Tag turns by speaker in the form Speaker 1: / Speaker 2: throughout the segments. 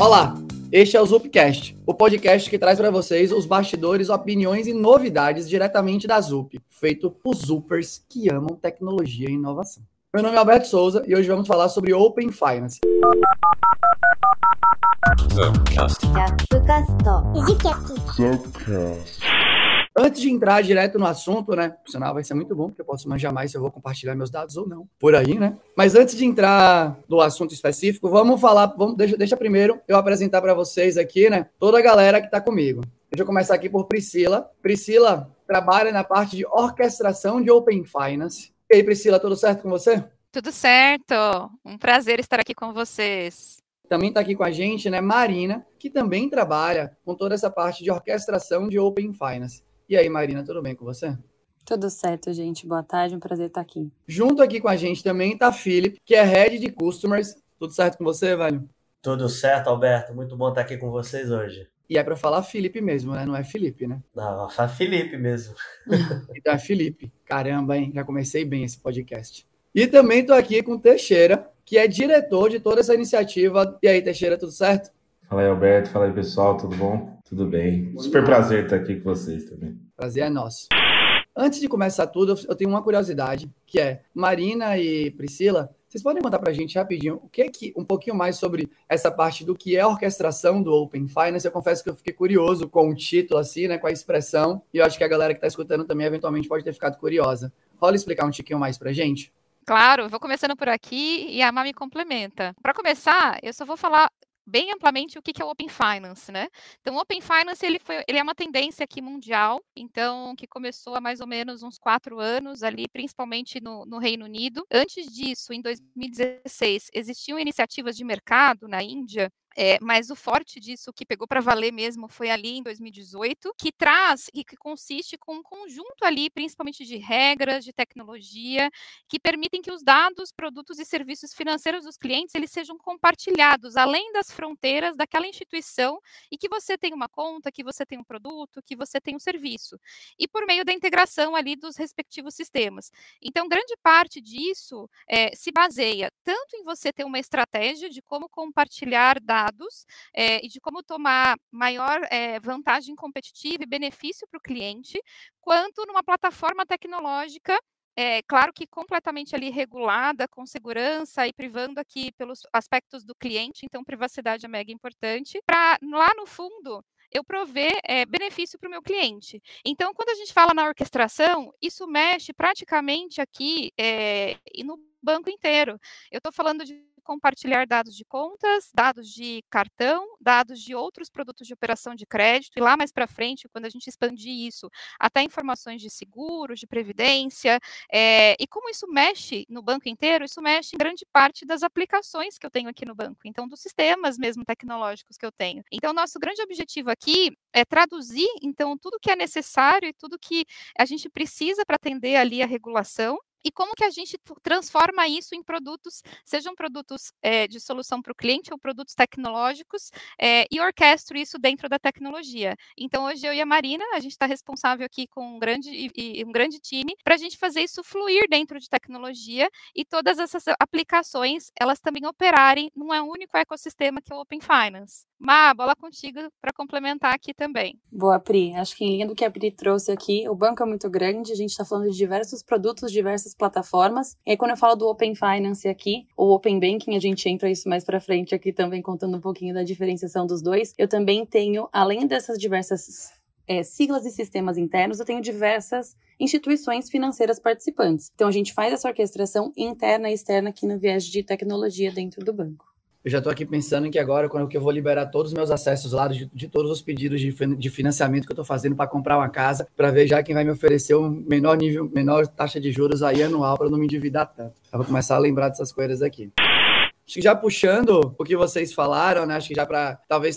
Speaker 1: Olá, este é o Zupcast, o podcast que traz para vocês os bastidores, opiniões e novidades diretamente da Zup, feito por Zupers que amam tecnologia e inovação. Meu nome é Alberto Souza e hoje vamos falar sobre Open Finance. Antes de entrar direto no assunto, né? Por sinal, vai ser muito bom, porque eu posso manjar mais se eu vou compartilhar meus dados ou não, por aí, né? Mas antes de entrar no assunto específico, vamos falar, deixa primeiro eu apresentar para vocês aqui, né? Toda a galera que está comigo. Deixa eu começar aqui por Priscila. Priscila trabalha na parte de orquestração de Open Finance. E aí, Priscila, tudo certo com você?
Speaker 2: Tudo certo. Um prazer estar aqui com vocês.
Speaker 1: Também está aqui com a gente, né, Marina, que também trabalha com toda essa parte de orquestração de Open Finance. E aí, Marina, tudo bem com você?
Speaker 3: Tudo certo, gente. Boa tarde, um prazer estar aqui.
Speaker 1: Junto aqui com a gente também está Felipe, que é Head de Customers. Tudo certo com você, velho?
Speaker 4: Tudo certo, Alberto. Muito bom estar aqui com vocês hoje.
Speaker 1: E é para falar Felipe mesmo, né? Não é Felipe, né?
Speaker 4: Não, fala Felipe mesmo.
Speaker 1: Então é Felipe. Caramba, hein? Já comecei bem esse podcast. E também estou aqui com o Teixeira, que é diretor de toda essa iniciativa. E aí, Teixeira, tudo certo?
Speaker 5: Fala aí, Alberto. Fala aí, pessoal. Tudo bom? Tudo bem. Super prazer estar aqui com vocês também.
Speaker 1: Prazer é nosso. Antes de começar tudo, eu tenho uma curiosidade, que é, Marina e Priscila, vocês podem contar pra gente rapidinho um pouquinho mais sobre essa parte do que é a orquestração do Open Finance? Eu confesso que eu fiquei curioso com o título, assim, né, com a expressão, e eu acho que a galera que está escutando também, eventualmente, pode ter ficado curiosa. Rola explicar um tiquinho mais pra gente?
Speaker 2: Claro, vou começando por aqui e a Má me complementa. Para começar, eu só vou falar bem amplamente o que é o Open Finance, né? Então, o Open Finance, ele é uma tendência aqui mundial, então, que começou há mais ou menos uns 4 anos ali, principalmente no Reino Unido. Antes disso, em 2016, existiam iniciativas de mercado na Índia, mas o forte disso, que pegou para valer mesmo, foi ali em 2018, que traz e que consiste com um conjunto ali, principalmente de regras, de tecnologia, que permitem que os dados, produtos e serviços financeiros dos clientes, eles sejam compartilhados além das fronteiras daquela instituição e que você tem uma conta, que você tem um produto, que você tem um serviço. E por meio da integração ali dos respectivos sistemas. Então, grande parte disso se baseia tanto em você ter uma estratégia de como compartilhar dados e de como tomar maior vantagem competitiva e benefício para o cliente, quanto numa plataforma tecnológica, claro que completamente ali regulada, com segurança e privando aqui pelos aspectos do cliente, então privacidade é mega importante, para lá no fundo eu prover benefício para o meu cliente. Então, quando a gente fala na orquestração, isso mexe praticamente aqui e no banco inteiro. Eu estou falando de compartilhar dados de contas, dados de cartão, dados de outros produtos de operação de crédito, e lá mais para frente, quando a gente expandir isso, até informações de seguros, de previdência, e como isso mexe no banco inteiro, isso mexe em grande parte das aplicações que eu tenho aqui no banco, então dos sistemas mesmo tecnológicos que eu tenho. Então, nosso grande objetivo aqui é traduzir, então, tudo que é necessário e tudo que a gente precisa para atender ali a regulação, e como que a gente transforma isso em produtos, sejam produtos de solução para o cliente ou produtos tecnológicos, e orquestro isso dentro da tecnologia. Então, hoje eu e a Marina, a gente está responsável aqui com um grande time para a gente fazer isso fluir dentro de tecnologia e todas essas aplicações, elas também operarem num único ecossistema que é o Open Finance. Má, bola contigo para complementar aqui também.
Speaker 3: Boa, Pri. Acho que em linha do que a Pri trouxe aqui, o banco é muito grande, a gente está falando de diversos produtos, diversas plataformas. E aí, quando eu falo do Open Finance aqui, ou Open Banking, a gente entra isso mais para frente aqui também, contando um pouquinho da diferenciação dos dois. Eu também tenho, além dessas diversas siglas e sistemas internos, eu tenho diversas instituições financeiras participantes. Então, a gente faz essa orquestração interna e externa aqui no viés de tecnologia dentro do banco.
Speaker 1: Eu já estou aqui pensando que agora, quando eu vou liberar todos os meus acessos lá de todos os pedidos de financiamento que eu estou fazendo para comprar uma casa, para ver já quem vai me oferecer um menor taxa de juros aí anual para não me endividar tanto. Eu vou começar a lembrar dessas coisas aqui. Acho que já puxando o que vocês falaram, né? Acho que já para talvez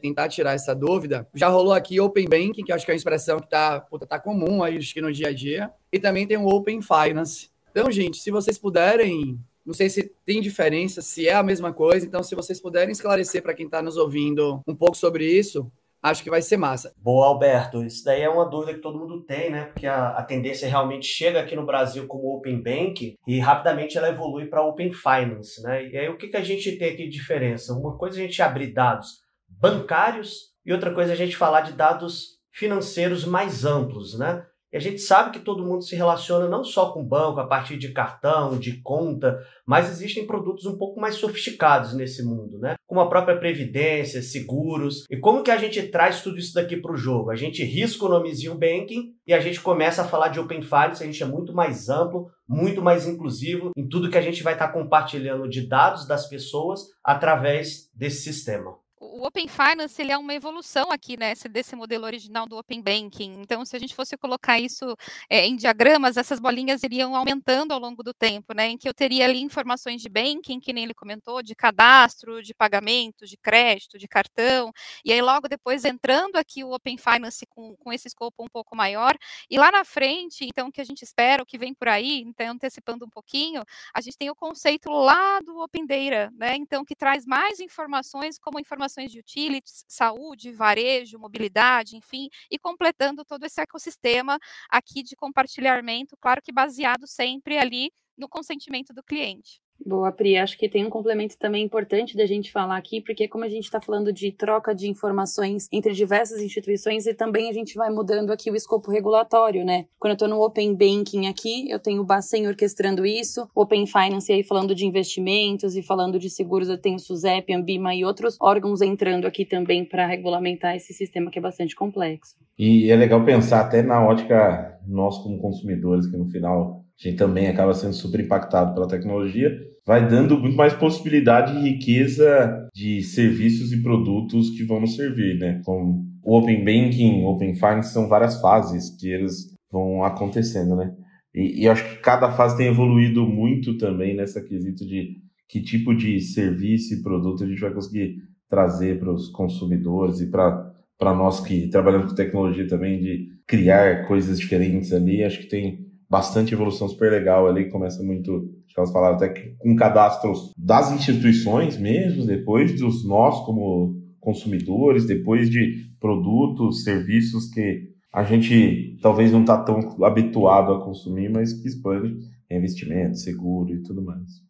Speaker 1: tentar tirar essa dúvida, já rolou aqui Open Banking, que acho que é uma expressão que tá comum aí acho que no dia a dia, e também tem o Open Finance. Então, gente, se vocês puderem, não sei se tem diferença, se é a mesma coisa, então se vocês puderem esclarecer para quem está nos ouvindo um pouco sobre isso, acho que vai ser massa.
Speaker 4: Boa, Alberto. Isso daí é uma dúvida que todo mundo tem, né? Porque a tendência realmente chega aqui no Brasil como Open Banking e rapidamente ela evolui para Open Finance, né? E aí o que a gente tem aqui de diferença? Uma coisa é a gente abrir dados bancários e outra coisa é a gente falar de dados financeiros mais amplos, né? E a gente sabe que todo mundo se relaciona não só com banco, a partir de cartão, de conta, mas existem produtos um pouco mais sofisticados nesse mundo, né? Como a própria previdência, seguros. E como que a gente traz tudo isso daqui para o jogo? A gente risca o nomezinho banking e a gente começa a falar de Open Finance, a gente é muito mais amplo, muito mais inclusivo em tudo que a gente vai estar compartilhando de dados das pessoas através desse sistema.
Speaker 2: O Open Finance ele é uma evolução aqui, né, desse modelo original do Open Banking. Então, se a gente fosse colocar isso em diagramas, essas bolinhas iriam aumentando ao longo do tempo, né, em que eu teria ali informações de banking, que nem ele comentou, de cadastro, de pagamento, de crédito, de cartão, e aí logo depois entrando aqui o Open Finance com esse escopo um pouco maior, e lá na frente, então, o que a gente espera, o que vem por aí, então, antecipando um pouquinho, a gente tem o conceito lá do Open Data, né, então, que traz mais informações, como informações de utilities, saúde, varejo, mobilidade, enfim, e completando todo esse ecossistema aqui de compartilhamento, claro que baseado sempre ali no consentimento do cliente.
Speaker 3: Boa, Pri, acho que tem um complemento também importante da gente falar aqui, porque como a gente está falando de troca de informações entre diversas instituições e também a gente vai mudando aqui o escopo regulatório, né? Quando eu estou no Open Banking aqui, eu tenho o Bacen orquestrando isso, Open Finance aí falando de investimentos e falando de seguros, eu tenho o SUSEP, Ambima e outros órgãos entrando aqui também para regulamentar esse sistema que é bastante complexo.
Speaker 5: E é legal pensar até na ótica nós como consumidores, que no final a gente também acaba sendo super impactado pela tecnologia, vai dando muito mais possibilidade e riqueza de serviços e produtos que vão nos servir, né? Como o Open Banking, Open Finance, são várias fases que eles vão acontecendo, né? E eu acho que cada fase tem evoluído muito também nessa quesito de que tipo de serviço e produto a gente vai conseguir trazer para os consumidores e para nós que trabalhamos com tecnologia também, de criar coisas diferentes ali. Acho que tem bastante evolução super legal ali, começa muito, acho que elas falaram até que com cadastros das instituições mesmo, depois dos nós como consumidores, depois de produtos, serviços que a gente talvez não está tão habituado a consumir, mas que expande investimento, seguro e tudo mais.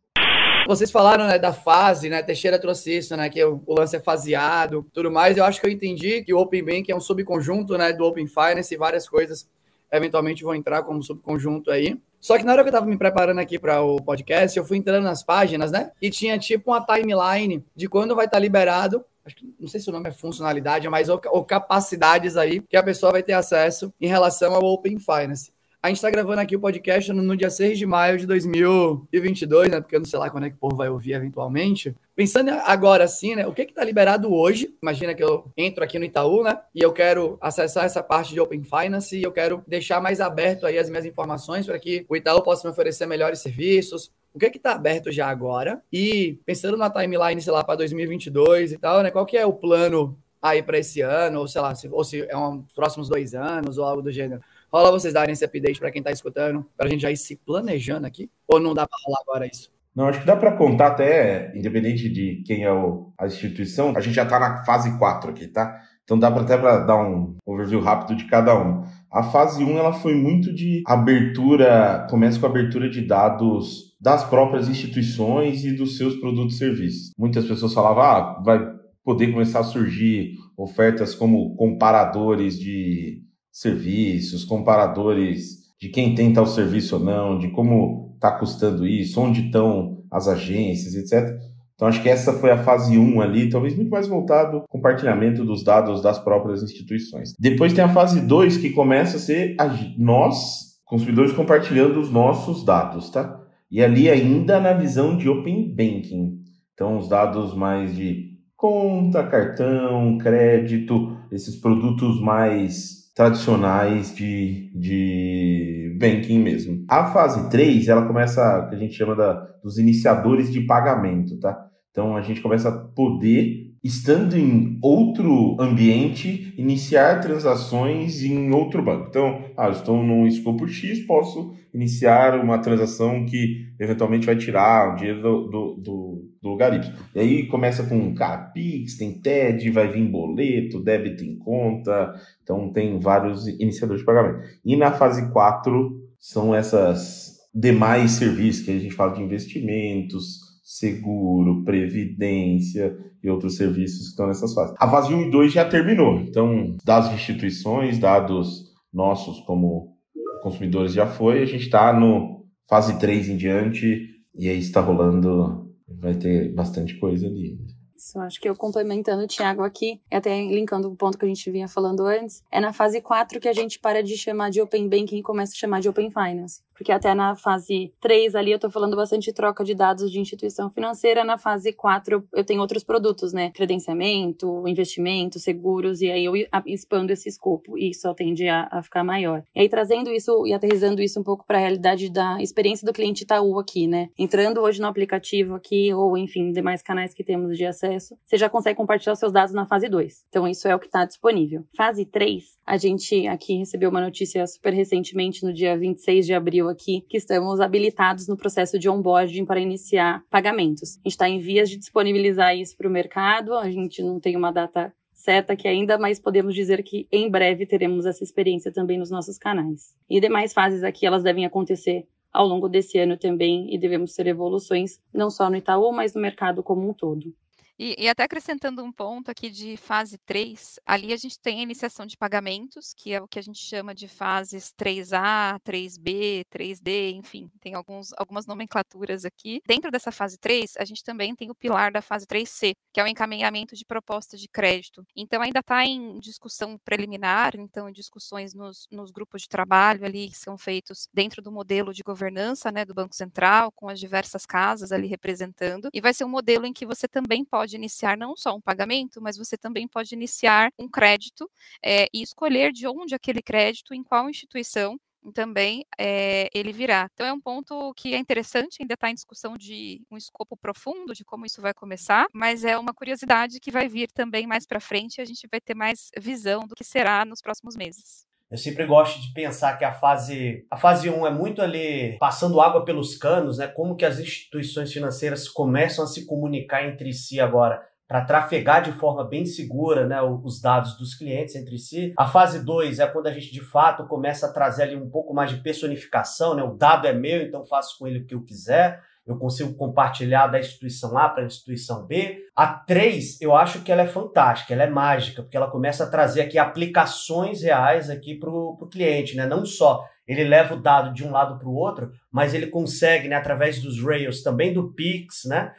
Speaker 1: Vocês falaram, né, da fase, né? Teixeira trouxe isso, né? Que o lance é faseado, tudo mais. Eu acho que eu entendi que o Open Banking é um subconjunto, né, do Open Finance e várias coisas eventualmente vão entrar como subconjunto aí. Só que na hora que eu tava me preparando aqui para o podcast, eu fui entrando nas páginas, né? E tinha tipo uma timeline de quando vai estar liberado. Acho que, não sei se o nome é funcionalidade, mas ou capacidades aí que a pessoa vai ter acesso em relação ao Open Finance. A gente está gravando aqui o podcast no dia 6 de maio de 2022, né? Porque eu não sei lá quando é que o povo vai ouvir eventualmente. Pensando agora assim, né? O que está liberado hoje? Imagina que eu entro aqui no Itaú, né? E eu quero acessar essa parte de Open Finance e eu quero deixar mais aberto aí as minhas informações para que o Itaú possa me oferecer melhores serviços. O que está aberto já agora? E pensando na timeline, sei lá, para 2022 e tal, né? Qual que é o plano aí para esse ano? Ou sei lá, se é uns próximos 2 anos ou algo do gênero. Rola vocês darem esse update para quem está escutando, para a gente já ir se planejando aqui? Ou não dá para rolar agora isso?
Speaker 5: Não, acho que dá para contar até, independente de quem é a instituição, a gente já está na fase 4 aqui, tá? Então dá até para dar um overview rápido de cada um. A fase 1 ela foi muito de abertura, começa com a abertura de dados das próprias instituições e dos seus produtos e serviços. Muitas pessoas falavam, vai poder começar a surgir ofertas como comparadores de serviços, comparadores de quem tem tal serviço ou não, de como está custando isso, onde estão as agências, etc. Então, acho que essa foi a fase 1 ali, talvez muito mais voltado ao compartilhamento dos dados das próprias instituições. Depois tem a fase 2, que começa a ser nós, consumidores, compartilhando os nossos dados, tá? E ali ainda na visão de Open Banking. Então, os dados mais de conta, cartão, crédito, esses produtos mais tradicionais de banking mesmo. A fase 3, ela começa, que a gente chama dos iniciadores de pagamento, tá? Então, a gente começa a poder estando em outro ambiente, iniciar transações em outro banco. Então, eu estou num escopo X, posso iniciar uma transação que eventualmente vai tirar o dinheiro do lugar Y. E aí começa com, Pix, tem TED, vai vir boleto, débito em conta, então tem vários iniciadores de pagamento. E na fase 4 são essas demais serviços que a gente fala de investimentos, seguro, previdência e outros serviços que estão nessas fases. A fase 1 e 2 já terminou, então dados de instituições, dados nossos como consumidores já foi, a gente está no fase 3 em diante e aí está rolando, vai ter bastante coisa ali.
Speaker 3: Isso, acho que eu complementando o Thiago aqui, e até linkando o ponto que a gente vinha falando antes, é na fase 4 que a gente para de chamar de Open Banking e começa a chamar de Open Finance. Porque até na fase 3 ali eu tô falando bastante de troca de dados de instituição financeira, na fase 4 eu tenho outros produtos, né? Credenciamento, investimento, seguros, e aí eu expando esse escopo e isso tende a ficar maior. E aí trazendo isso e aterrissando isso um pouco para a realidade da experiência do cliente Itaú aqui, né? Entrando hoje no aplicativo aqui, ou enfim, demais canais que temos de acesso, você já consegue compartilhar os seus dados na fase 2. Então isso é o que está disponível. Fase 3, a gente aqui recebeu uma notícia super recentemente, no dia 26 de abril aqui, que estamos habilitados no processo de onboarding para iniciar pagamentos. A gente está em vias de disponibilizar isso para o mercado, a gente não tem uma data certa aqui ainda, mas podemos dizer que em breve teremos essa experiência também nos nossos canais. E demais fases aqui, elas devem acontecer ao longo desse ano também, e devemos ter evoluções não só no Itaú, mas no mercado como um todo.
Speaker 2: E até acrescentando um ponto aqui de fase 3, ali a gente tem a iniciação de pagamentos, que é o que a gente chama de fases 3A, 3B, 3D, enfim, tem algumas nomenclaturas aqui. Dentro dessa fase 3, a gente também tem o pilar da fase 3C, que é o encaminhamento de proposta de crédito. Então, ainda está em discussão preliminar, então, em discussões nos grupos de trabalho ali, que são feitos dentro do modelo de governança, né, do Banco Central, com as diversas casas ali representando, e vai ser um modelo em que você também pode iniciar não só um pagamento, mas você também pode iniciar um crédito e escolher de onde aquele crédito, em qual instituição também ele virá. Então é um ponto que é interessante, ainda está em discussão de um escopo profundo de como isso vai começar, mas é uma curiosidade que vai vir também mais para frente, e a gente vai ter mais visão do que será nos próximos meses.
Speaker 4: Eu sempre gosto de pensar que a fase 1 é muito ali passando água pelos canos, né? Como que as instituições financeiras começam a se comunicar entre si agora para trafegar de forma bem segura, né, os dados dos clientes entre si. A fase 2 é quando a gente de fato começa a trazer ali um pouco mais de personificação, né? O dado é meu, então faço com ele o que eu quiser. Eu consigo compartilhar da instituição A para a instituição B. A 3, eu acho que ela é fantástica, ela é mágica, porque ela começa a trazer aqui aplicações reais aqui para o cliente, né? Não só ele leva o dado de um lado para o outro, mas ele consegue, né, através dos rails também do Pix, né,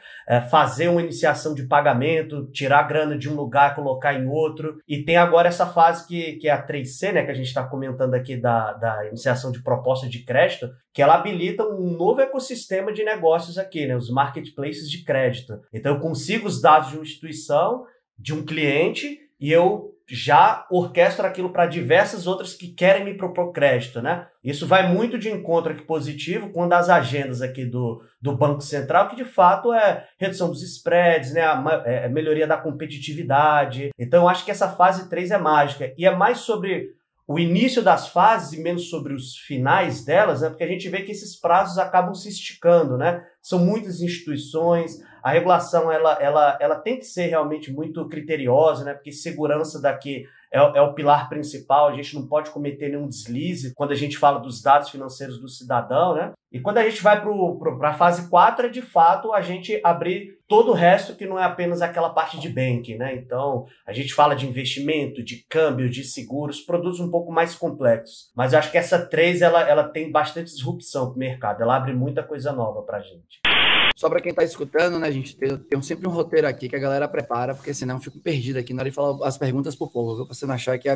Speaker 4: fazer uma iniciação de pagamento, tirar a grana de um lugar, colocar em outro. E tem agora essa fase que é a 3C, né, que a gente está comentando aqui da iniciação de proposta de crédito, que ela habilita um novo ecossistema de negócios aqui, né, os marketplaces de crédito. Então eu consigo os dados de uma instituição, de um cliente, e eu já orquestro aquilo para diversas outras que querem me propor crédito, né? Isso vai muito de encontro aqui positivo com as agendas aqui do Banco Central, que de fato é redução dos spreads, né? A melhoria da competitividade. Então eu acho que essa fase 3 é mágica, e é mais sobre o início das fases e menos sobre os finais delas, né? Porque a gente vê que esses prazos acabam se esticando, né? São muitas instituições, a regulação ela tem que ser realmente muito criteriosa, né? Porque segurança daqui é o pilar principal, a gente não pode cometer nenhum deslize quando a gente fala dos dados financeiros do cidadão, né? E quando a gente vai para a fase 4, é de fato a gente abrir todo o resto que não é apenas aquela parte de banking, né? Então, a gente fala de investimento, de câmbio, de seguros, produtos um pouco mais complexos. Mas eu acho que essa 3, ela tem bastante disrupção para o mercado, ela abre muita coisa nova para a gente.
Speaker 1: Só para quem está escutando, né, gente, tem sempre um roteiro aqui que a galera prepara, porque senão eu fico perdido aqui na hora de falar as perguntas pro povo, para você não achar que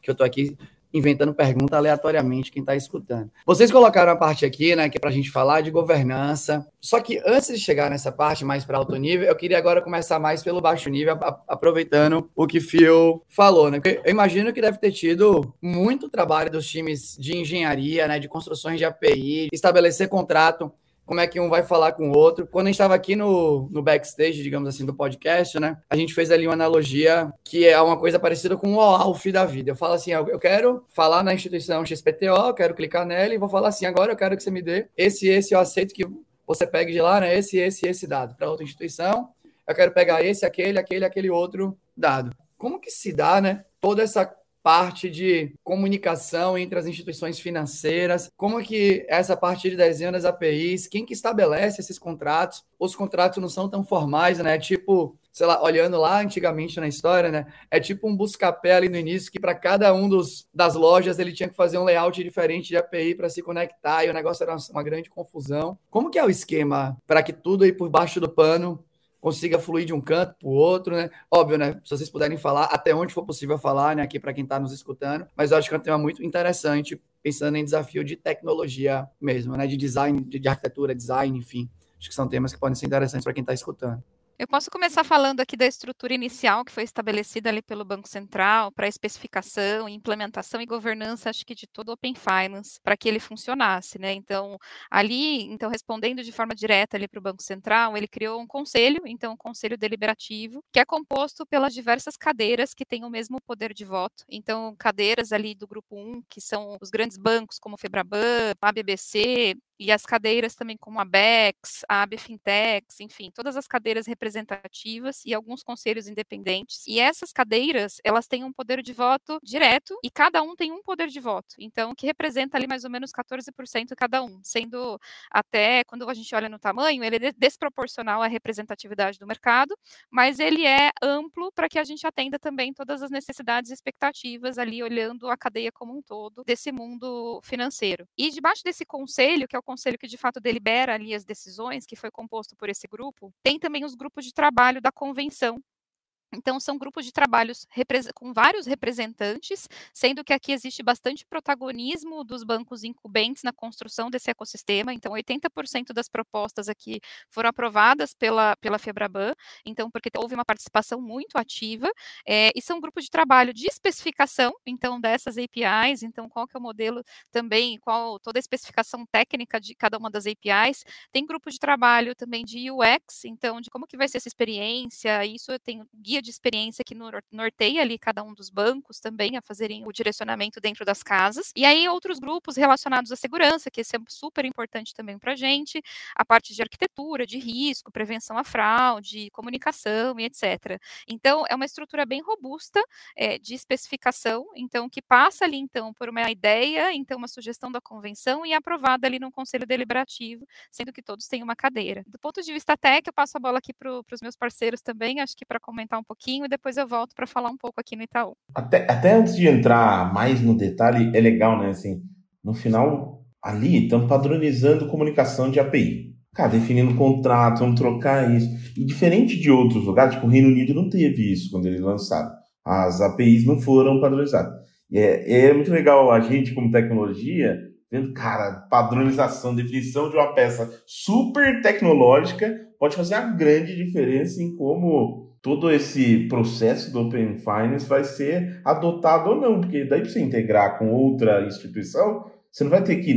Speaker 1: eu tô aqui inventando pergunta aleatoriamente quem está escutando. Vocês colocaram a parte aqui, né, que é para a gente falar de governança, só que antes de chegar nessa parte mais para alto nível, eu queria agora começar mais pelo baixo nível, aproveitando o que Phil falou, né, porque eu imagino que deve ter tido muito trabalho dos times de engenharia, né, de construções de API, estabelecer contrato como é que um vai falar com o outro. Quando a gente estava aqui no backstage, digamos assim, do podcast, né, a gente fez ali uma analogia que é uma coisa parecida com o OAuth da vida. Eu falo assim, eu quero falar na instituição XPTO, eu quero clicar nela e vou falar assim, agora eu quero que você me dê esse, eu aceito que você pegue de lá, né, esse dado para outra instituição, eu quero pegar esse, aquele outro dado. Como que se dá, né, toda essa parte de comunicação entre as instituições financeiras, como que essa parte de desenho das APIs, quem que estabelece esses contratos? Os contratos não são tão formais, né? Tipo, sei lá, olhando lá antigamente na história, né? É tipo um busca-pé ali no início, que para cada um das lojas ele tinha que fazer um layout diferente de API para se conectar, e o negócio era uma grande confusão. Como que é o esquema para que tudo aí por baixo do pano consiga fluir de um canto para o outro, né? Óbvio, né? Se vocês puderem falar, até onde for possível falar, né? Aqui para quem está nos escutando. Mas eu acho que é um tema muito interessante, pensando em desafio de tecnologia mesmo, né? De design, de arquitetura, design, enfim. Acho que são temas que podem ser interessantes para quem está escutando.
Speaker 2: Eu posso começar falando aqui da estrutura inicial que foi estabelecida ali pelo Banco Central para especificação, implementação e governança, acho que de todo o Open Finance, para que ele funcionasse, né? Então, respondendo de forma direta ali para o Banco Central, ele criou um conselho, então um conselho deliberativo, que é composto pelas diversas cadeiras que têm o mesmo poder de voto. Então, cadeiras ali do grupo 1, que são os grandes bancos como o Febraban, a BBC, e as cadeiras também como a BEX, a AB Fintechs, enfim, todas as cadeiras representativas e alguns conselhos independentes. E essas cadeiras, elas têm um poder de voto direto e cada um tem um poder de voto. Então, que representa ali mais ou menos 14% cada um, sendo até, quando a gente olha no tamanho, ele é desproporcional à representatividade do mercado, mas ele é amplo para que a gente atenda também todas as necessidades e expectativas ali, olhando a cadeia como um todo desse mundo financeiro. E debaixo desse conselho, que é o conselho que de fato delibera ali as decisões, que foi composto por esse grupo, tem também os grupos de trabalho da convenção. Então, são grupos de trabalhos com vários representantes, sendo que aqui existe bastante protagonismo dos bancos incumbentes na construção desse ecossistema. Então, 80% das propostas aqui foram aprovadas pela Febraban, então, porque houve uma participação muito ativa, e são grupos de trabalho de especificação, então, dessas APIs, então, qual que é o modelo também, qual toda a especificação técnica de cada uma das APIs. Tem grupo de trabalho também de UX, então, de como que vai ser essa experiência, isso tem guia de experiência que norteia ali cada um dos bancos também a fazerem o direcionamento dentro das casas. E aí outros grupos relacionados à segurança, que esse é super importante também para a gente, a parte de arquitetura, de risco, prevenção à fraude, comunicação e etc. Então, é uma estrutura bem robusta de especificação, então, que passa ali, então, por uma ideia, então, uma sugestão da convenção e aprovada ali no Conselho Deliberativo, sendo que todos têm uma cadeira. Do ponto de vista técnico, eu passo a bola aqui para os meus parceiros também, acho que para comentar um pouquinho, e depois eu volto para falar um pouco aqui no Itaú.
Speaker 5: Até antes de entrar mais no detalhe, é legal, né? Assim, no final, ali, estamos padronizando comunicação de API. Cara, definindo contrato, vamos trocar isso. E diferente de outros lugares, tipo, o Reino Unido não teve isso quando eles lançaram. As APIs não foram padronizadas. É muito legal a gente, como tecnologia, vendo, cara, padronização, definição de uma peça super tecnológica pode fazer uma grande diferença em como todo esse processo do Open Finance vai ser adotado ou não, porque daí para você integrar com outra instituição, você não vai ter que,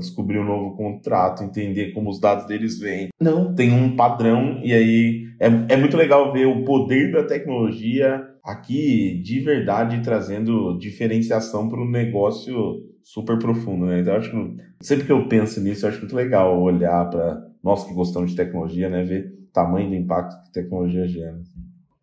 Speaker 5: descobrir um novo contrato, entender como os dados deles vêm. Não, tem um padrão, e aí é muito legal ver o poder da tecnologia aqui, de verdade, trazendo diferenciação para um negócio super profundo, né? Então, eu acho que sempre que eu penso nisso, eu acho muito legal olhar para nós que gostamos de tecnologia, né? Ver o tamanho do impacto que a tecnologia gera.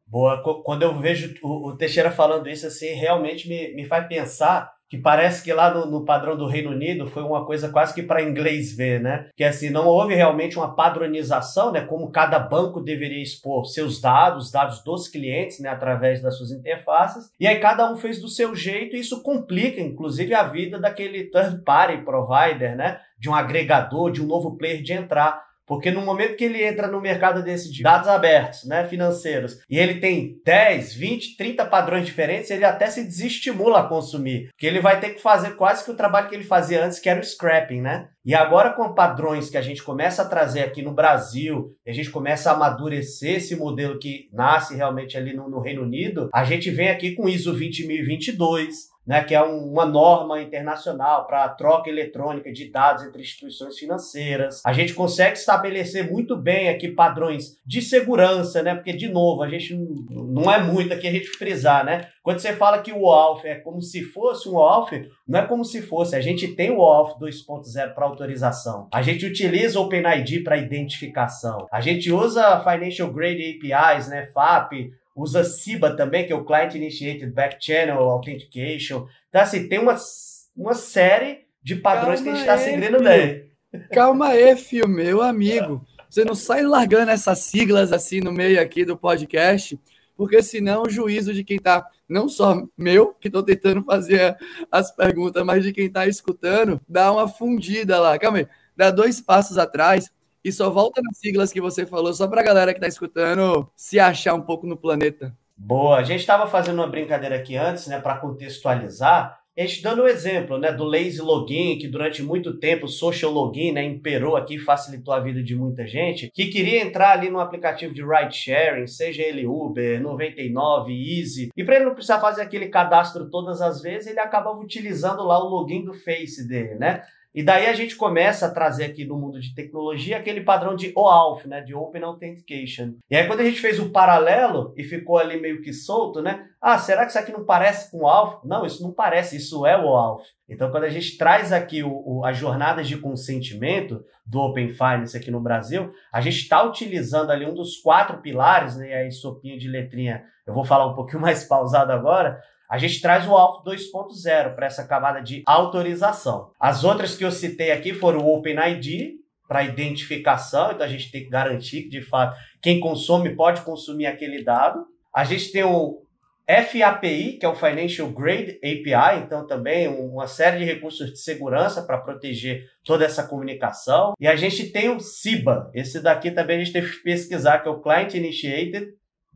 Speaker 4: Boa, quando eu vejo o Teixeira falando isso, assim, realmente me faz pensar que parece que lá no padrão do Reino Unido foi uma coisa quase que para inglês ver, né? Que assim, não houve realmente uma padronização, né? Como cada banco deveria expor seus dados, os dados dos clientes, né? Através das suas interfaces. E aí cada um fez do seu jeito e isso complica, inclusive, a vida daquele third party provider, né? De um agregador, de um novo player de entrar. Porque no momento que ele entra no mercado desse de dados abertos, né, financeiros, e ele tem 10, 20, 30 padrões diferentes, ele até se desestimula a consumir. Porque ele vai ter que fazer quase que o trabalho que ele fazia antes, que era o scrapping, né? E agora com padrões que a gente começa a trazer aqui no Brasil, e a gente começa a amadurecer esse modelo que nasce realmente ali no Reino Unido, a gente vem aqui com ISO 20022, né, que é uma norma internacional para a troca eletrônica de dados entre instituições financeiras. A gente consegue estabelecer muito bem aqui padrões de segurança, né, porque, de novo, a gente não é muito aqui a gente frisar, né? Quando você fala que o OAuth é como se fosse um OAuth, não é como se fosse. A gente tem o OAuth 2.0 para autorização. A gente utiliza o OpenID para identificação. A gente usa Financial Grade APIs, né, FAP, usa CIBA também, que é o Client Initiated Backchannel Authentication. Então, assim, tem uma série de padrões que a gente está seguindo bem.
Speaker 1: Calma aí, filho, meu amigo. Você não sai largando essas siglas assim no meio aqui do podcast, porque senão o juízo de quem está, não só meu, que estou tentando fazer as perguntas, mas de quem está escutando, dá uma fundida lá. Calma aí, dá 2 passos atrás e só volta nas siglas que você falou, só para a galera que está escutando se achar um pouco no planeta.
Speaker 4: Boa, a gente estava fazendo uma brincadeira aqui antes, né, para contextualizar, a gente dando o exemplo, né, do Lazy Login, que durante muito tempo o Social Login, né, imperou aqui, facilitou a vida de muita gente, que queria entrar ali no aplicativo de ride sharing, seja ele Uber, 99, Easy, e para ele não precisar fazer aquele cadastro todas as vezes, ele acabava utilizando lá o login do Face dele, né? E daí a gente começa a trazer aqui no mundo de tecnologia aquele padrão de OAuth, né, de Open Authentication. E aí quando a gente fez o paralelo e ficou ali meio que solto, né? Ah, será que isso aqui não parece com o OAuth? Não, isso não parece, isso é o OAuth. Então quando a gente traz aqui as jornadas de consentimento do Open Finance aqui no Brasil, a gente está utilizando ali um dos 4 pilares, né, e aí sopinha de letrinha, eu vou falar um pouquinho mais pausado agora. A gente traz o OAuth 2.0 para essa camada de autorização. As outras que eu citei aqui foram o OpenID, para identificação, então a gente tem que garantir que, de fato, quem consome pode consumir aquele dado. A gente tem o FAPI, que é o Financial Grade API, então também uma série de recursos de segurança para proteger toda essa comunicação. E a gente tem o CIBA, esse daqui também a gente teve que pesquisar, que é o Client Initiated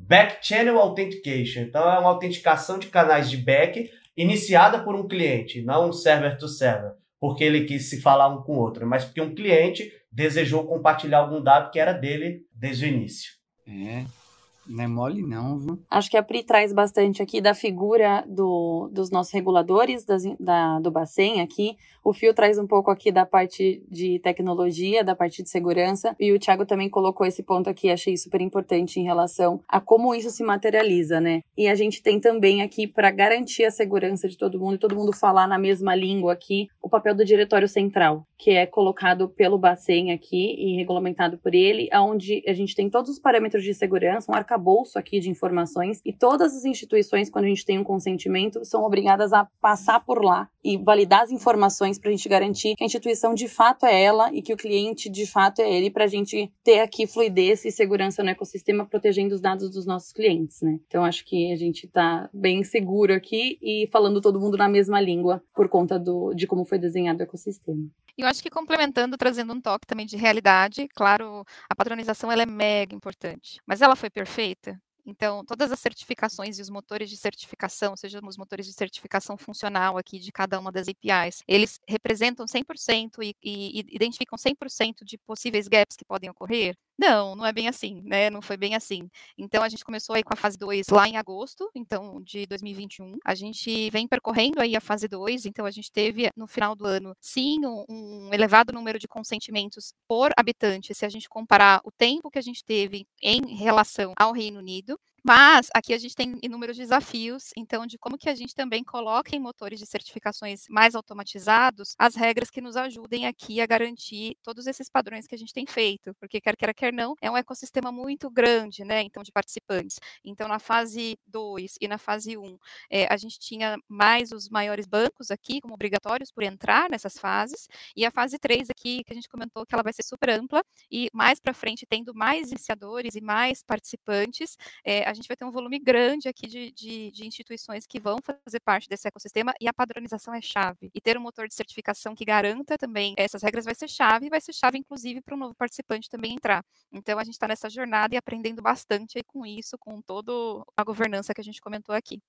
Speaker 4: Backchannel Authentication. Então, é uma autenticação de canais de back iniciada por um cliente, não um server to server, porque ele quis se falar um com o outro, mas porque um cliente desejou compartilhar algum dado que era dele desde o início.
Speaker 1: Não é mole não, viu?
Speaker 3: Acho que a Pri traz bastante aqui da figura dos nossos reguladores, do Bacen aqui. O Fio traz um pouco aqui da parte de tecnologia, da parte de segurança. E o Thiago também colocou esse ponto aqui, achei super importante em relação a como isso se materializa, né? E a gente tem também aqui, para garantir a segurança de todo mundo e todo mundo falar na mesma língua aqui, o papel do Diretório Central, que é colocado pelo Bacen aqui e regulamentado por ele, onde a gente tem todos os parâmetros de segurança, um arcabouço aqui de informações, e todas as instituições, quando a gente tem um consentimento, são obrigadas a passar por lá e validar as informações para a gente garantir que a instituição de fato é ela e que o cliente de fato é ele, para a gente ter aqui fluidez e segurança no ecossistema, protegendo os dados dos nossos clientes, né? Então acho que a gente está bem seguro aqui e falando todo mundo na mesma língua por conta de como foi desenhado o ecossistema.
Speaker 2: E eu acho que complementando, trazendo um toque também de realidade, claro, a padronização ela é mega importante, mas ela foi perfeita? Então, todas as certificações e os motores de certificação, sejam os motores de certificação funcional aqui de cada uma das APIs, eles representam 100% e identificam 100% de possíveis gaps que podem ocorrer? Não é bem assim, né? Não foi bem assim. Então, a gente começou aí com a fase 2 lá em agosto, então, de 2021. A gente vem percorrendo aí a fase 2, então a gente teve no final do ano, sim, um elevado número de consentimentos por habitante, se a gente comparar o tempo que a gente teve em relação ao Reino Unido. Mas aqui a gente tem inúmeros desafios, então, de como que a gente também coloca em motores de certificações mais automatizados as regras que nos ajudem aqui a garantir todos esses padrões que a gente tem feito, porque quer queira, quer não, é um ecossistema muito grande, né, então, de participantes. Então, na fase 2 e na fase 1, a gente tinha mais os maiores bancos aqui como obrigatórios por entrar nessas fases, e a fase 3 aqui, que a gente comentou que ela vai ser super ampla, e mais para frente, tendo mais iniciadores e mais participantes, a gente vai ter um volume grande aqui de instituições que vão fazer parte desse ecossistema, e a padronização é chave. E ter um motor de certificação que garanta também essas regras vai ser chave inclusive para um novo participante também entrar. Então a gente está nessa jornada e aprendendo bastante aí com isso, com toda a governança que a gente comentou aqui.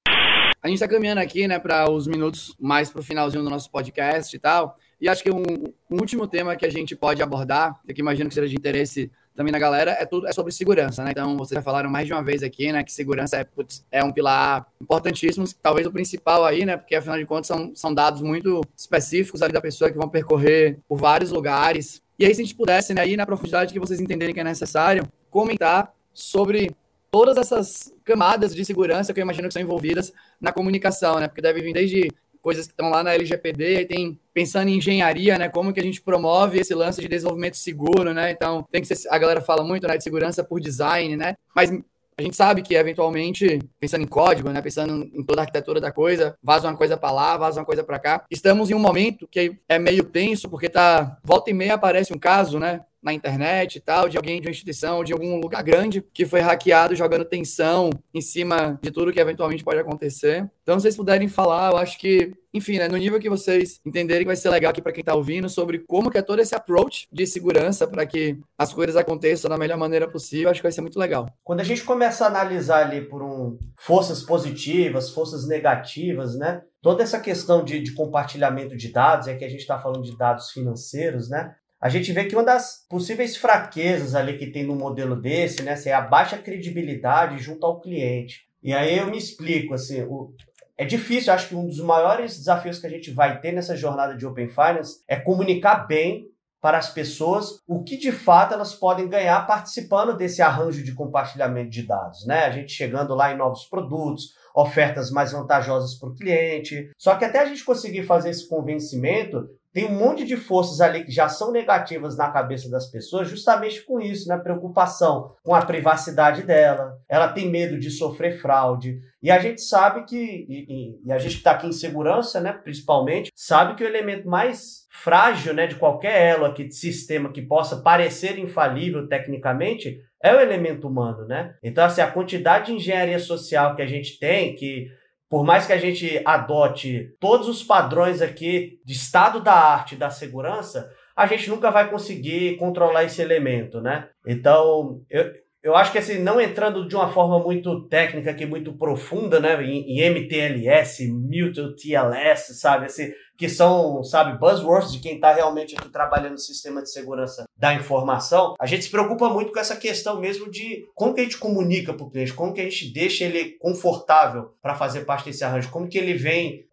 Speaker 1: A gente está caminhando aqui, né, para os minutos mais para o finalzinho do nosso podcast e tal. E acho que um último tema que a gente pode abordar, que imagino que seja de interesse também na galera, é sobre segurança, né? Então, vocês já falaram mais de uma vez aqui, né, que segurança é um pilar importantíssimo, talvez o principal aí, né, porque afinal de contas são dados muito específicos ali da pessoa que vão percorrer por vários lugares. E aí, se a gente pudesse, né, ir na profundidade que vocês entenderem que é necessário, comentar sobre todas essas camadas de segurança que eu imagino que são envolvidas na comunicação, né, porque deve vir desde coisas que estão lá na LGPD, e tem, pensando em engenharia, né, como que a gente promove esse lance de desenvolvimento seguro, né, então tem que ser, a galera fala muito, né, de segurança por design, né, mas a gente sabe que, eventualmente, pensando em código, né, pensando em toda a arquitetura da coisa, vaza uma coisa para lá, vaza uma coisa para cá, estamos em um momento que é meio tenso, porque volta e meia aparece um caso, né, na internet e tal, de alguém de uma instituição, de algum lugar grande, que foi hackeado jogando tensão em cima de tudo que eventualmente pode acontecer. Então, se vocês puderem falar, eu acho que, enfim, né, no nível que vocês entenderem, que vai ser legal aqui para quem está ouvindo, sobre como que é todo esse approach de segurança para que as coisas aconteçam da melhor maneira possível, acho que vai ser muito legal.
Speaker 4: Quando a gente começa a analisar ali por forças positivas, forças negativas, né? Toda essa questão de compartilhamento de dados, é que a gente está falando de dados financeiros, né? A gente vê que uma das possíveis fraquezas ali que tem no modelo desse, né, é a baixa credibilidade junto ao cliente. E aí eu me explico, assim, é difícil, acho que um dos maiores desafios que a gente vai ter nessa jornada de Open Finance é comunicar bem para as pessoas o que de fato elas podem ganhar participando desse arranjo de compartilhamento de dados, né? A gente chegando lá em novos produtos, ofertas mais vantajosas para o cliente. Só que até a gente conseguir fazer esse convencimento, tem um monte de forças ali que já são negativas na cabeça das pessoas, justamente com isso, né? Preocupação com a privacidade dela, ela tem medo de sofrer fraude. E a gente sabe que, e a gente que está aqui em segurança, né, principalmente, sabe que o elemento mais frágil, né, de qualquer elo aqui de sistema que possa parecer infalível tecnicamente é o elemento humano, né? Então, assim, a quantidade de engenharia social que a gente tem, que por mais que a gente adote todos os padrões aqui de estado da arte e da segurança, a gente nunca vai conseguir controlar esse elemento, né? Então, eu acho que assim, não entrando de uma forma muito técnica aqui, muito profunda, né, em MTLS, Mutual TLS, sabe, assim, que são, sabe, buzzwords de quem está realmente aqui trabalhando no sistema de segurança da informação, a gente se preocupa muito com essa questão mesmo de como que a gente comunica para o cliente, como que a gente deixa ele confortável para fazer parte desse arranjo, como que ele vem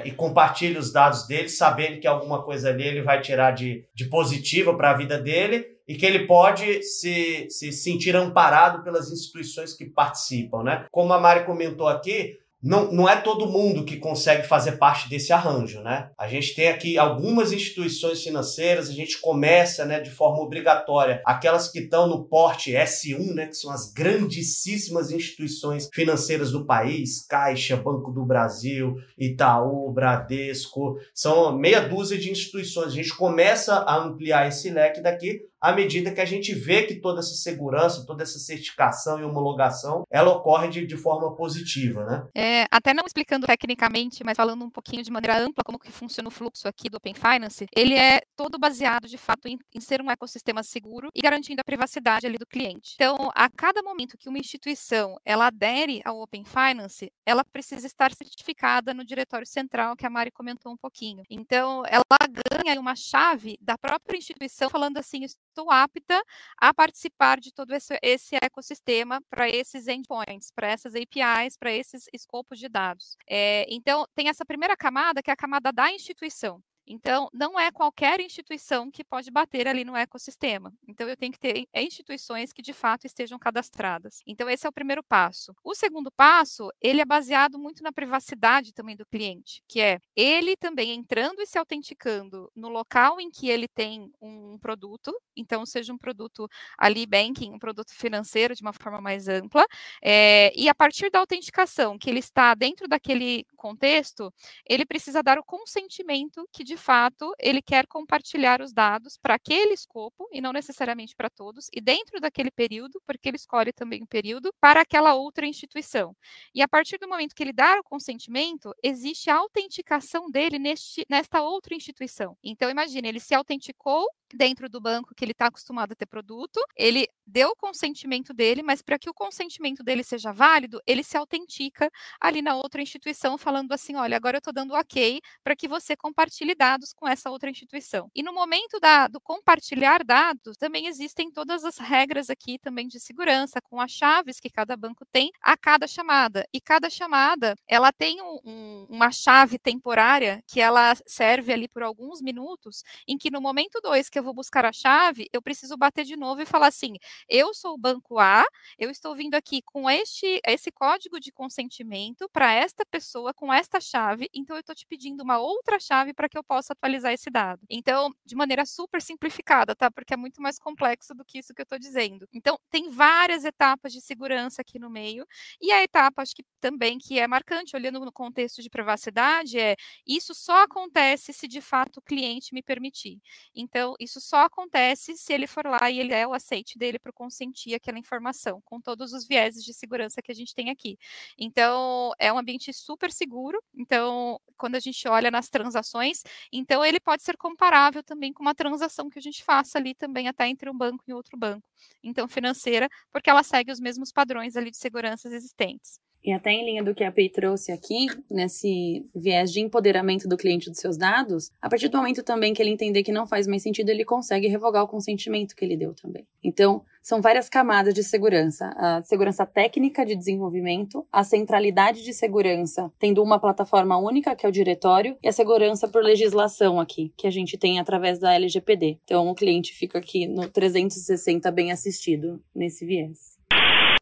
Speaker 4: e compartilha os dados dele, sabendo que alguma coisa ali ele vai tirar de positiva para a vida dele, e que ele pode se sentir amparado pelas instituições que participam, né? Como a Mari comentou aqui, não é todo mundo que consegue fazer parte desse arranjo, né? A gente tem aqui algumas instituições financeiras, a gente começa, né, de forma obrigatória, aquelas que estão no porte S1, né, que são as grandíssimas instituições financeiras do país, Caixa, Banco do Brasil, Itaú, Bradesco, são meia dúzia de instituições. A gente começa a ampliar esse leque daqui à medida que a gente vê que toda essa segurança, toda essa certificação e homologação, ela ocorre de forma positiva, né?
Speaker 2: Até não explicando tecnicamente, mas falando um pouquinho de maneira ampla como que funciona o fluxo aqui do Open Finance, ele é todo baseado, de fato, em ser um ecossistema seguro e garantindo a privacidade ali do cliente. Então, a cada momento que uma instituição ela adere ao Open Finance, ela precisa estar certificada no diretório central, que a Mari comentou um pouquinho. Então, ela ganha uma chave da própria instituição falando assim, estou apta a participar de todo esse ecossistema para esses endpoints, para essas APIs, para esses escopos de dados. Então, tem essa primeira camada, que é a camada da instituição. Então, não é qualquer instituição que pode bater ali no ecossistema. Então, eu tenho que ter instituições que, de fato, estejam cadastradas. Então, esse é o primeiro passo. O segundo passo, ele é baseado muito na privacidade também do cliente, que é ele também entrando e se autenticando no local em que ele tem um produto, então, seja um produto ali, banking, um produto financeiro de uma forma mais ampla, e a partir da autenticação, que ele está dentro daquele contexto, ele precisa dar o consentimento que, de fato, ele quer compartilhar os dados para aquele escopo, e não necessariamente para todos, e dentro daquele período, porque ele escolhe também o período, para aquela outra instituição. E a partir do momento que ele dá o consentimento, existe a autenticação dele nesta outra instituição. Então, imagine, ele se autenticou dentro do banco que ele está acostumado a ter produto, ele deu o consentimento dele, mas para que o consentimento dele seja válido, ele se autentica ali na outra instituição, falando assim, olha, agora eu estou dando ok para que você compartilhe dados dados com essa outra instituição. E no momento do compartilhar dados, também existem todas as regras aqui também de segurança, com as chaves que cada banco tem a cada chamada. E cada chamada, ela tem uma chave temporária que ela serve ali por alguns minutos, em que no momento 2 que eu vou buscar a chave, eu preciso bater de novo e falar assim, eu sou o banco A, eu estou vindo aqui com esse código de consentimento para esta pessoa com esta chave, então eu estou te pedindo uma outra chave para que eu possa atualizar esse dado. Então, de maneira super simplificada, tá? Porque é muito mais complexo do que isso que eu estou dizendo. Então, tem várias etapas de segurança aqui no meio, e a etapa, acho que também que é marcante, olhando no contexto de privacidade, isso só acontece se de fato o cliente me permitir. Então, isso só acontece se ele for lá e ele o aceite dele para consentir aquela informação, com todos os vieses de segurança que a gente tem aqui. Então, é um ambiente super seguro. Então, quando a gente olha nas transações, então ele pode ser comparável também com uma transação que a gente faça ali também até entre um banco e outro banco. Então, financeira, porque ela segue os mesmos padrões ali de segurança existentes.
Speaker 3: E até em linha do que a Pei trouxe aqui, nesse viés de empoderamento do cliente dos seus dados, a partir do momento também que ele entender que não faz mais sentido, ele consegue revogar o consentimento que ele deu também. Então, são várias camadas de segurança. A segurança técnica de desenvolvimento, a centralidade de segurança, tendo uma plataforma única, que é o diretório, e a segurança por legislação aqui, que a gente tem através da LGPD. Então, o cliente fica aqui no 360 bem assistido nesse viés.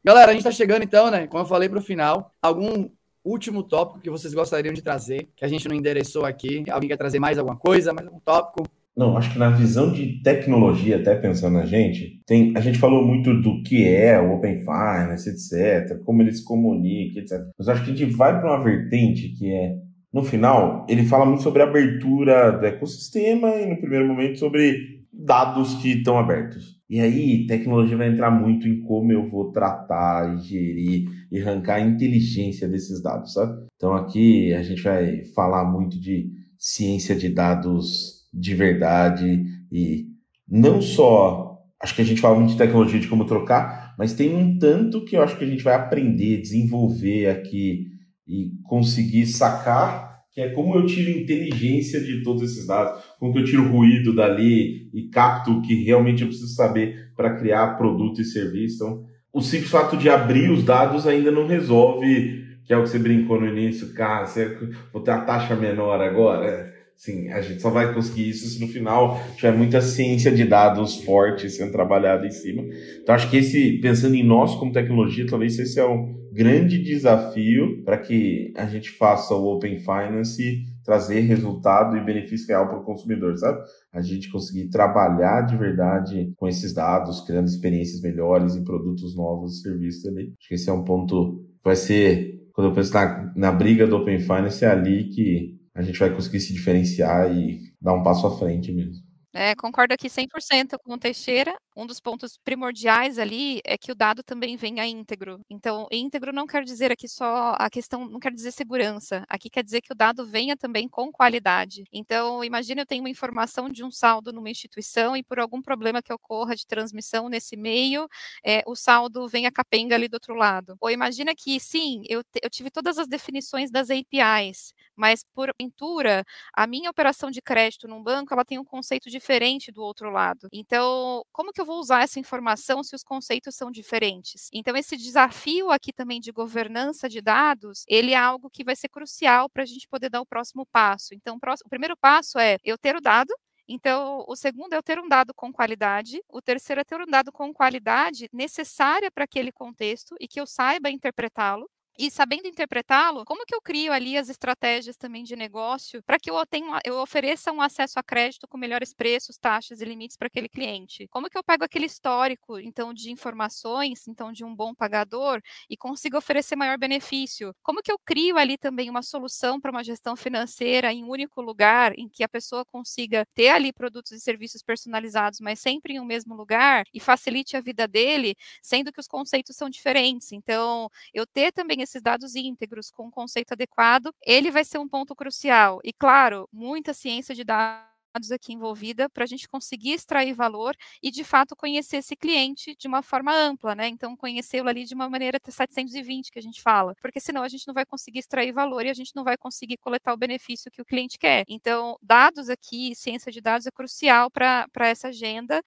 Speaker 1: Galera, a gente está chegando então, né? Como eu falei para o final, algum último tópico que vocês gostariam de trazer, que a gente não endereçou aqui? Alguém quer trazer mais alguma coisa, mais algum tópico?
Speaker 5: Não, acho que na visão de tecnologia, até pensando na gente, a gente falou muito do que é o Open Finance, etc., como ele se comunica, etc. Mas acho que a gente vai para uma vertente que é, no final, ele fala muito sobre a abertura do ecossistema e, no primeiro momento, sobre dados que estão abertos. E aí, tecnologia vai entrar muito em como eu vou tratar e gerir e arrancar a inteligência desses dados, sabe? Então, aqui a gente vai falar muito de ciência de dados de verdade e não só... Acho que a gente fala muito de tecnologia, de como trocar, mas tem um tanto que eu acho que a gente vai aprender, desenvolver aqui e conseguir sacar, que é como eu tiro inteligência de todos esses dados, como que eu tiro ruído dali e capto o que realmente eu preciso saber para criar produto e serviço. Então, o simples fato de abrir os dados ainda não resolve, que é o que você brincou no início, cara, vou ter a taxa menor agora. Sim, a gente só vai conseguir isso se no final tiver muita ciência de dados forte sendo trabalhada em cima. Então, acho que pensando em nós como tecnologia, talvez esse é um grande desafio para que a gente faça o Open Finance trazer resultado e benefício real para o consumidor, sabe? A gente conseguir trabalhar de verdade com esses dados, criando experiências melhores em produtos novos, serviços ali. Acho que esse é um ponto que vai ser, quando eu penso na briga do Open Finance, é ali que a gente vai conseguir se diferenciar e dar um passo à frente mesmo.
Speaker 2: Concordo aqui 100% com o Teixeira. Um dos pontos primordiais ali é que o dado também venha íntegro. Então, íntegro não quer dizer aqui só a questão, não quer dizer segurança. Aqui quer dizer que o dado venha também com qualidade. Então, imagina eu tenho uma informação de um saldo numa instituição e por algum problema que ocorra de transmissão nesse meio, o saldo venha capenga ali do outro lado. Ou imagina que, sim, eu tive todas as definições das APIs, mas por aventura, a minha operação de crédito num banco, ela tem um conceito diferente do outro lado. Então, como que eu vou usar essa informação se os conceitos são diferentes? Então, esse desafio aqui também de governança de dados, ele é algo que vai ser crucial para a gente poder dar o próximo passo. Então, o primeiro passo é eu ter o dado. Então, o segundo é eu ter um dado com qualidade, o terceiro é ter um dado com qualidade necessária para aquele contexto e que eu saiba interpretá-lo. E sabendo interpretá-lo, como que eu crio ali as estratégias também de negócio para que eu ofereça um acesso a crédito com melhores preços, taxas e limites para aquele cliente? Como que eu pego aquele histórico, então, de informações, então, de um bom pagador e consigo oferecer maior benefício? Como que eu crio ali também uma solução para uma gestão financeira em um único lugar, em que a pessoa consiga ter ali produtos e serviços personalizados, mas sempre em um mesmo lugar e facilite a vida dele, sendo que os conceitos são diferentes? Então, eu ter também esses dados íntegros com um conceito adequado, ele vai ser um ponto crucial. E, claro, muita ciência de dados aqui envolvida para a gente conseguir extrair valor e, de fato, conhecer esse cliente de uma forma ampla, né? Então, conhecê-lo ali de uma maneira 720 que a gente fala, porque senão a gente não vai conseguir extrair valor e a gente não vai conseguir coletar o benefício que o cliente quer. Então, dados aqui, ciência de dados é crucial para essa agenda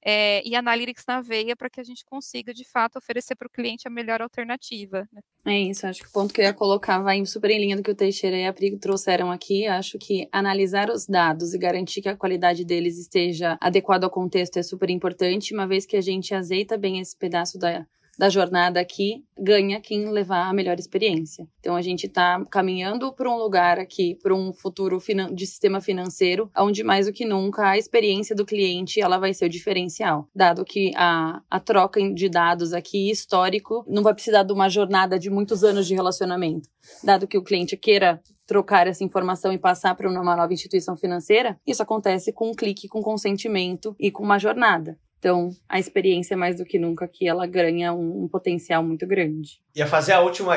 Speaker 2: e Analytics na veia para que a gente consiga, de fato, oferecer para o cliente a melhor alternativa, né?
Speaker 3: É isso, acho que o ponto que eu ia colocar vai super em linha do que o Teixeira e a Pri trouxeram aqui. Acho que analisar os dados e garantir que a qualidade deles esteja adequada ao contexto é super importante, uma vez que a gente azeita bem esse pedaço da jornada aqui, ganha quem levar a melhor experiência. Então, a gente está caminhando para um lugar aqui, para um futuro de sistema financeiro, onde mais do que nunca a experiência do cliente ela vai ser o diferencial. Dado que a troca de dados aqui, histórico, não vai precisar de uma jornada de muitos anos de relacionamento. Dado que o cliente queira trocar essa informação e passar para uma nova instituição financeira, isso acontece com um clique, com consentimento e com uma jornada. Então, a experiência, mais do que nunca, aqui, ela ganha um potencial muito grande.
Speaker 4: Ia fazer a última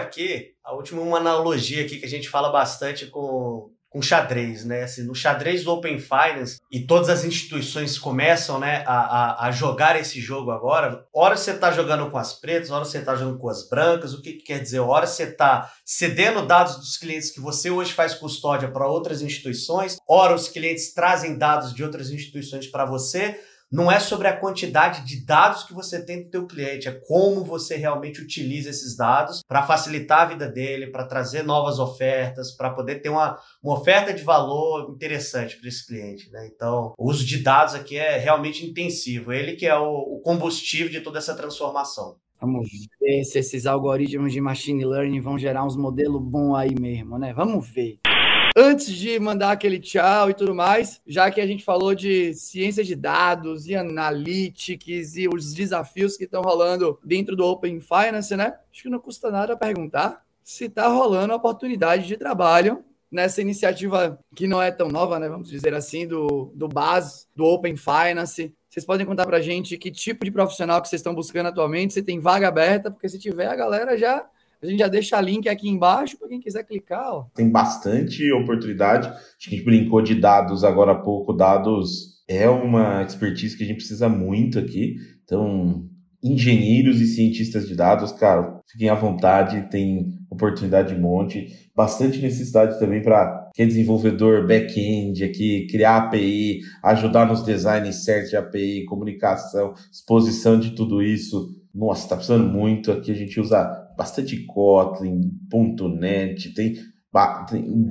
Speaker 4: uma analogia aqui que a gente fala bastante com xadrez, né? Assim, no xadrez do Open Finance, e todas as instituições começam, né, a jogar esse jogo agora, hora você está jogando com as pretas, hora você está jogando com as brancas, o que quer dizer? Hora você está cedendo dados dos clientes que você hoje faz custódia para outras instituições, hora os clientes trazem dados de outras instituições para você. Não é sobre a quantidade de dados que você tem do teu cliente, é como você realmente utiliza esses dados para facilitar a vida dele, para trazer novas ofertas, para poder ter uma oferta de valor interessante para esse cliente, né? Então, o uso de dados aqui é realmente intensivo, ele que é o combustível de toda essa transformação.
Speaker 1: Vamos ver se esses algoritmos de machine learning vão gerar uns modelos bons aí mesmo, né? Vamos ver. Antes de mandar aquele tchau e tudo mais, já que a gente falou de ciência de dados e analytics e os desafios que estão rolando dentro do Open Finance, né? Acho que não custa nada perguntar se está rolando oportunidade de trabalho nessa iniciativa que não é tão nova, né? Vamos dizer assim, do BAS, do Open Finance. Vocês podem contar para a gente que tipo de profissional que vocês estão buscando atualmente, se tem vaga aberta, porque se tiver, a gente já deixa o link aqui embaixo para quem quiser clicar. Ó.
Speaker 5: Tem bastante oportunidade. Acho que a gente brincou de dados agora há pouco. Dados é uma expertise que a gente precisa muito aqui. Então, engenheiros e cientistas de dados, cara, fiquem à vontade, tem oportunidade de monte. Bastante necessidade também para quem é desenvolvedor back-end aqui, criar API, ajudar nos designs certos de API, comunicação, exposição de tudo isso. Nossa, tá precisando muito. Aqui a gente usa bastante Kotlin, .NET, tem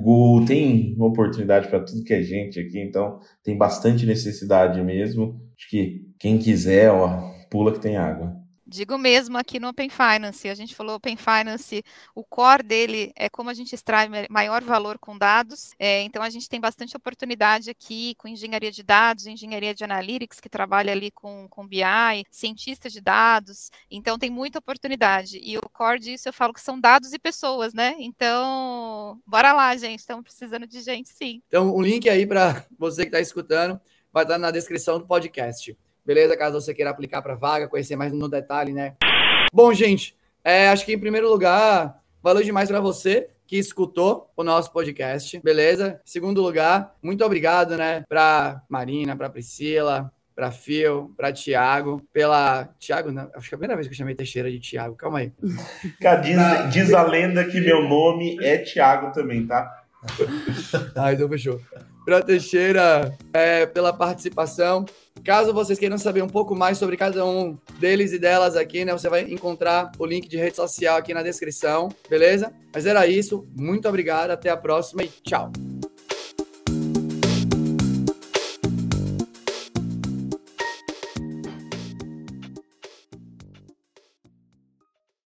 Speaker 5: Go, tem oportunidade para tudo que é gente aqui, então tem bastante necessidade mesmo. Acho que quem quiser, ó, pula que tem água.
Speaker 2: Digo mesmo aqui no Open Finance, a gente falou Open Finance, o core dele é como a gente extrai maior valor com dados, então a gente tem bastante oportunidade aqui com engenharia de dados, engenharia de analytics, que trabalha ali com BI, cientistas de dados, então tem muita oportunidade, e o core disso eu falo que são dados e pessoas, né, então bora lá, gente, estamos precisando de gente, sim.
Speaker 1: Então o link aí para você que está escutando vai estar na descrição do podcast. Beleza? Caso você queira aplicar para vaga, conhecer mais no detalhe, né? Bom, gente, acho que em primeiro lugar, valeu demais para você que escutou o nosso podcast, beleza? Em segundo lugar, muito obrigado, né? Para Marina, para Priscila, para Phil, para Thiago, Thiago, não, acho que é a primeira vez que eu chamei Teixeira de Thiago, calma aí.
Speaker 5: Cara, diz a lenda que meu nome é Thiago também, tá?
Speaker 1: Então fechou. Para Teixeira, pela participação. Caso vocês queiram saber um pouco mais sobre cada um deles e delas aqui, né? Você vai encontrar o link de rede social aqui na descrição, beleza? Mas era isso. Muito obrigado, até a próxima e tchau.